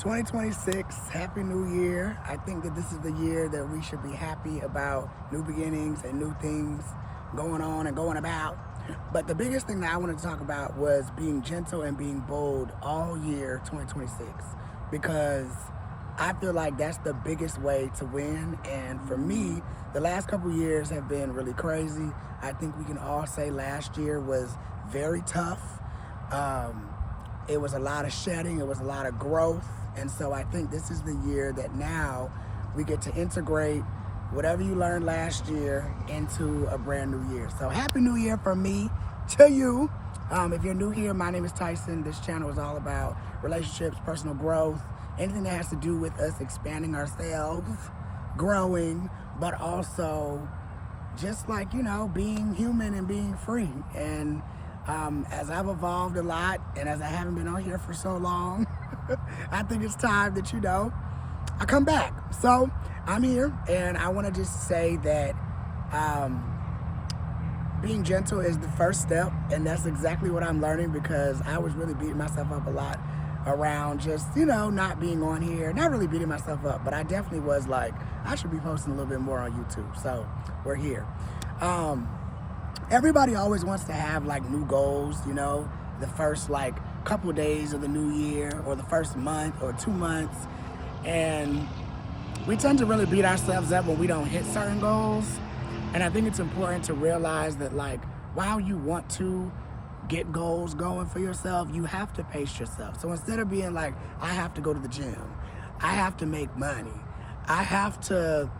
2026, Happy New Year. I think that this is the year that we should be happy about new beginnings and new things going on and going about. But the biggest thing that I wanted to talk about was being gentle and being bold all year 2026, because I feel like that's the biggest way to win. And for me, the last couple years have been really crazy. I think we can all say last year was very tough. It was a lot of shedding, it was a lot of growth. And so I think this is the year that now we get to integrate whatever you learned last year into a brand new year. So Happy New Year from me to you. If you're new here, my name is Tyson. This channel is all about relationships, personal growth, anything that has to do with us expanding ourselves, growing, but also just like, being human and being free. And as I've evolved a lot, and as I haven't been on here for so long, I think it's time that, I come back. So I'm here, and I want to just say that being gentle is the first step, and that's exactly what I'm learning, because I was really beating myself up a lot around just, not being on here. Not really beating myself up, but I definitely was like, I should be posting a little bit more on YouTube. So we're here. Everybody always wants to have like new goals, the first like couple days of the new year, or the first month or 2 months. And we tend to really beat ourselves up when we don't hit certain goals. And I think it's important to realize that, like, while you want to get goals going for yourself, you have to pace yourself. So instead of being like, I have to go to the gym, I have to make money, I have to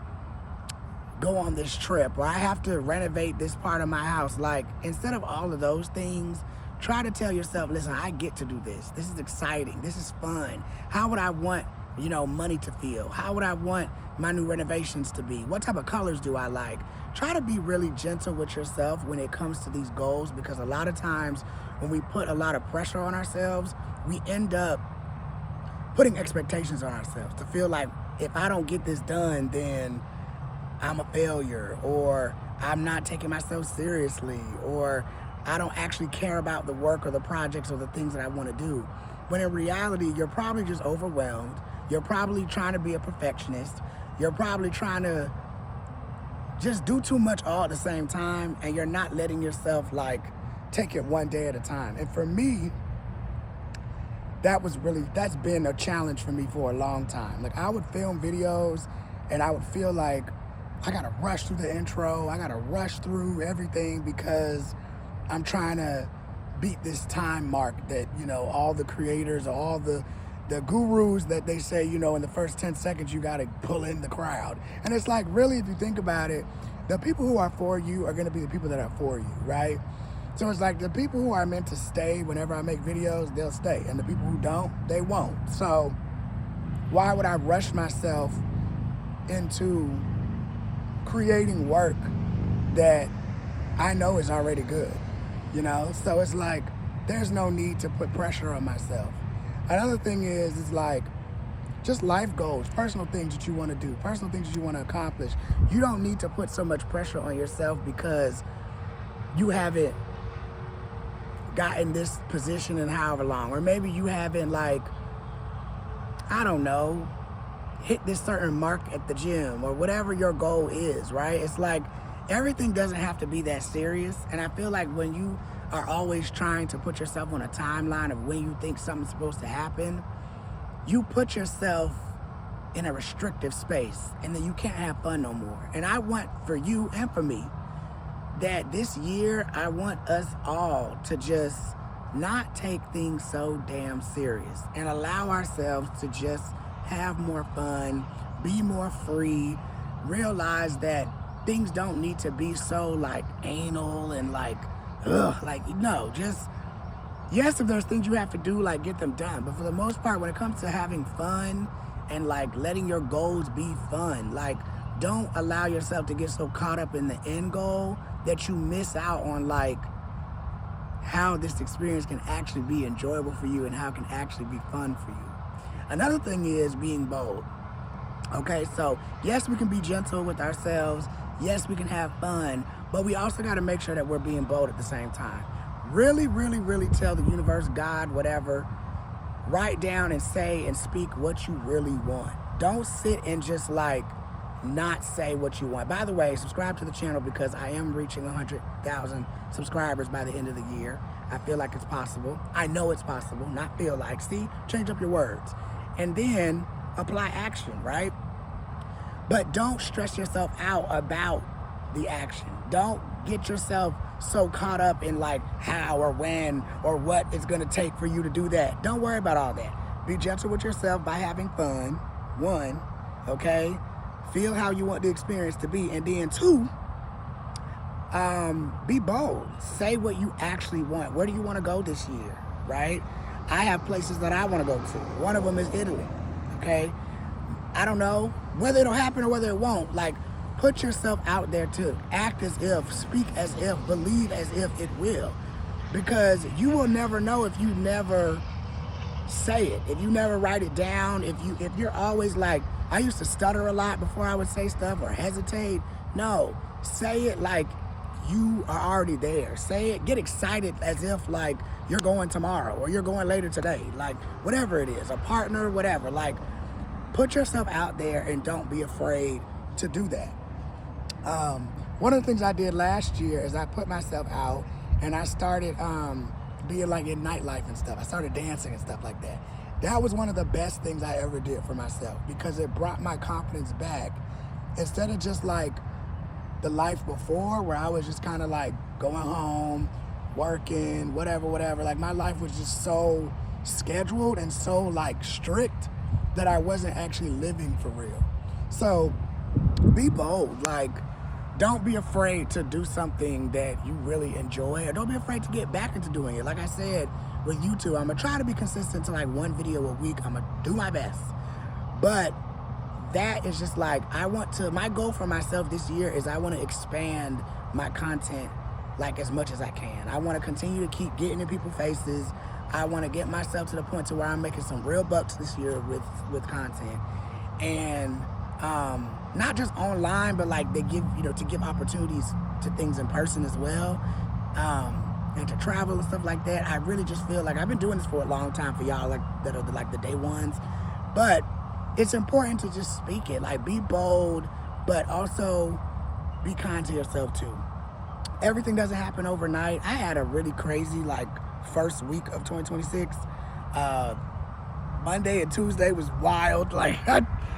go on this trip, or I have to renovate this part of my house, like, instead of all of those things, try to tell yourself, listen, I get to do this. This is exciting. This is fun. How would I want, money to feel? How would I want my new renovations to be? What type of colors do I like? Try to be really gentle with yourself when it comes to these goals, because a lot of times when we put a lot of pressure on ourselves, we end up putting expectations on ourselves to feel like, if I don't get this done, then I'm a failure, or I'm not taking myself seriously, or I don't actually care about the work or the projects or the things that I want to do. When in reality, you're probably just overwhelmed. You're probably trying to be a perfectionist. You're probably trying to just do too much all at the same time, and you're not letting yourself like take it one day at a time. And for me, that's been a challenge for me for a long time. Like, I would film videos and I would feel like I gotta rush through the intro, I gotta rush through everything, because I'm trying to beat this time mark that, all the creators, all the gurus that they say, in the first 10 seconds, you got to pull in the crowd. And it's like, really, if you think about it, the people who are for you are going to be the people that are for you, right? So it's like, the people who are meant to stay whenever I make videos, they'll stay. And the people who don't, they won't. So why would I rush myself into creating work that I know is already good? So it's like, there's no need to put pressure on myself. Another thing is like, just life goals, personal things that you want to do, personal things that you want to accomplish. You don't need to put so much pressure on yourself because you haven't gotten this position in however long, or maybe you haven't, like, I don't know, hit this certain mark at the gym, or whatever your goal is, right? It's like, everything doesn't have to be that serious. And I feel like when you are always trying to put yourself on a timeline of when you think something's supposed to happen, you put yourself in a restrictive space, and then you can't have fun no more. And I want for you and for me that this year, I want us all to just not take things so damn serious and allow ourselves to just have more fun, be more free, realize that things don't need to be so like anal and like, just, yes, if there's things you have to do, like, get them done. But for the most part, when it comes to having fun and like letting your goals be fun, like, don't allow yourself to get so caught up in the end goal that you miss out on like how this experience can actually be enjoyable for you and how it can actually be fun for you. Another thing is being bold. Okay, so yes, we can be gentle with ourselves. Yes, we can have fun, but we also got to make sure that we're being bold at the same time. Really, really, really tell the universe, God, whatever, write down and say and speak what you really want. Don't sit and just like not say what you want. By the way, subscribe to the channel because I am reaching 100,000 subscribers by the end of the year. I feel like it's possible. I know it's possible, not feel like. See, change up your words. And then apply action, right? But don't stress yourself out about the action. Don't get yourself so caught up in like how or when or what it's gonna take for you to do that. Don't worry about all that. Be gentle with yourself by having fun, one, okay? Feel how you want the experience to be. And then two, be bold. Say what you actually want. Where do you want to go this year, right? I have places that I want to go to. One of them is Italy, okay? I don't know whether it'll happen or whether it won't. Like, put yourself out there to act as if, speak as if, believe as if it will. Because you will never know if you never say it, if you never write it down, if you're always like, I used to stutter a lot before I would say stuff or hesitate. No, say it like you are already there. Say it, get excited as if like you're going tomorrow or you're going later today. Like whatever it is, a partner, whatever. Like put yourself out there and don't be afraid to do that. One of the things I did last year is I put myself out and I started being like in nightlife and stuff. I started dancing and stuff like that. That was one of the best things I ever did for myself because it brought my confidence back. Instead of just like the life before where I was just kind of like going home, working, whatever. Like my life was just so scheduled and so like strict that I wasn't actually living for real. So be bold. Like don't be afraid to do something that you really enjoy, or don't be afraid to get back into doing it. Like I said, with YouTube, I'm gonna try to be consistent to like one video a week. I'm gonna do my best. But that is just like, my goal for myself this year is I wanna expand my content like as much as I can. I wanna continue to keep getting in people's faces. I wanna get myself to the point to where I'm making some real bucks this year with content. And not just online, but like they give, to give opportunities to things in person as well. And to travel and stuff like that. I really just feel like I've been doing this for a long time for y'all like that are like the day ones. But it's important to just speak it, like be bold, but also be kind to yourself too. Everything doesn't happen overnight. I had a really crazy like first week of 2026. Monday and Tuesday was wild. Like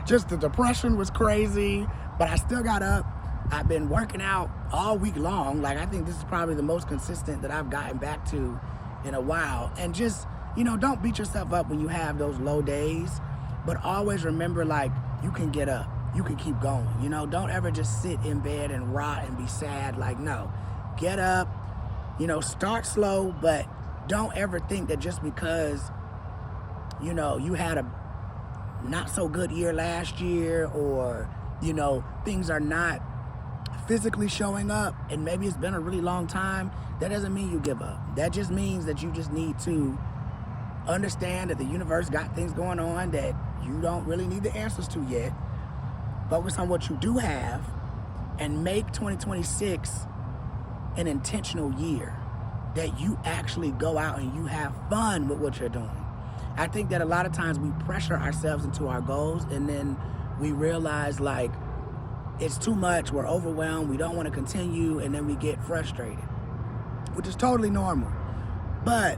just the depression was crazy, but I still got up. I've been working out all week long. Like I think this is probably the most consistent that I've gotten back to in a while. And just, don't beat yourself up when you have those low days, but always remember like you can get up, you can keep going. Don't ever just sit in bed and rot and be sad. Like no, get up, start slow, but don't ever think that just because, you had a not so good year last year or, things are not physically showing up and maybe it's been a really long time, that doesn't mean you give up. That just means that you just need to understand that the universe got things going on that you don't really need the answers to yet. Focus on what you do have and make 2026 an intentional year that you actually go out and you have fun with what you're doing. I think that a lot of times we pressure ourselves into our goals and then we realize like it's too much, we're overwhelmed, we don't want to continue, and then we get frustrated, which is totally normal. But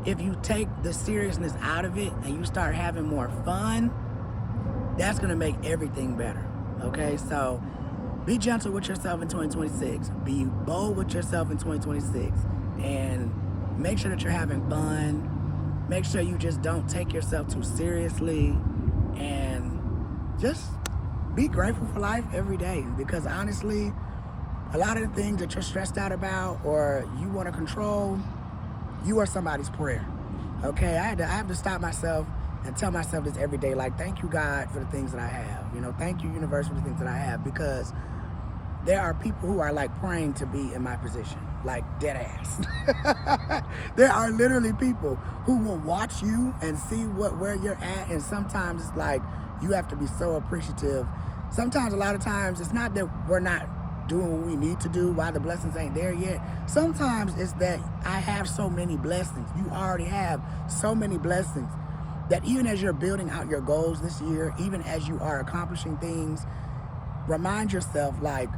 if you take the seriousness out of it and you start having more fun, that's gonna make everything better, okay? So be gentle with yourself in 2026, be bold with yourself in 2026, and make sure that you're having fun. Make sure you just don't take yourself too seriously, and just be grateful for life every day, because honestly, a lot of the things that you're stressed out about or you want to control, you are somebody's prayer, okay? I have to stop myself and tell myself this every day, like, thank you, God, for the things that I have. Thank you, universe, for the things that I have, because there are people who are like praying to be in my position, like dead ass. There are literally people who will watch you and see where you're at, and sometimes it's like you have to be so appreciative. Sometimes, a lot of times, it's not that we're not doing what we need to do, why the blessings ain't there yet. Sometimes it's that I have so many blessings. You already have so many blessings. that even as you're building out your goals this year, even as you are accomplishing things, remind yourself, like,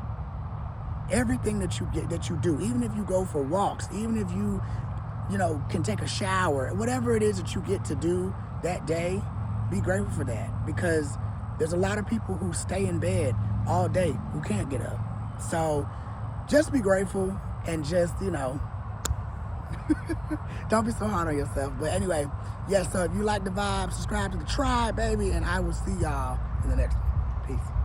everything that you do, even if you go for walks, even if you can take a shower, whatever it is that you get to do that day, be grateful for that, because there's a lot of people who stay in bed all day who can't get up. So just be grateful and just, don't be so hard on yourself. But anyway, yeah, so if you like the vibe, subscribe to the tribe, baby, and I will see y'all in the next one. Peace.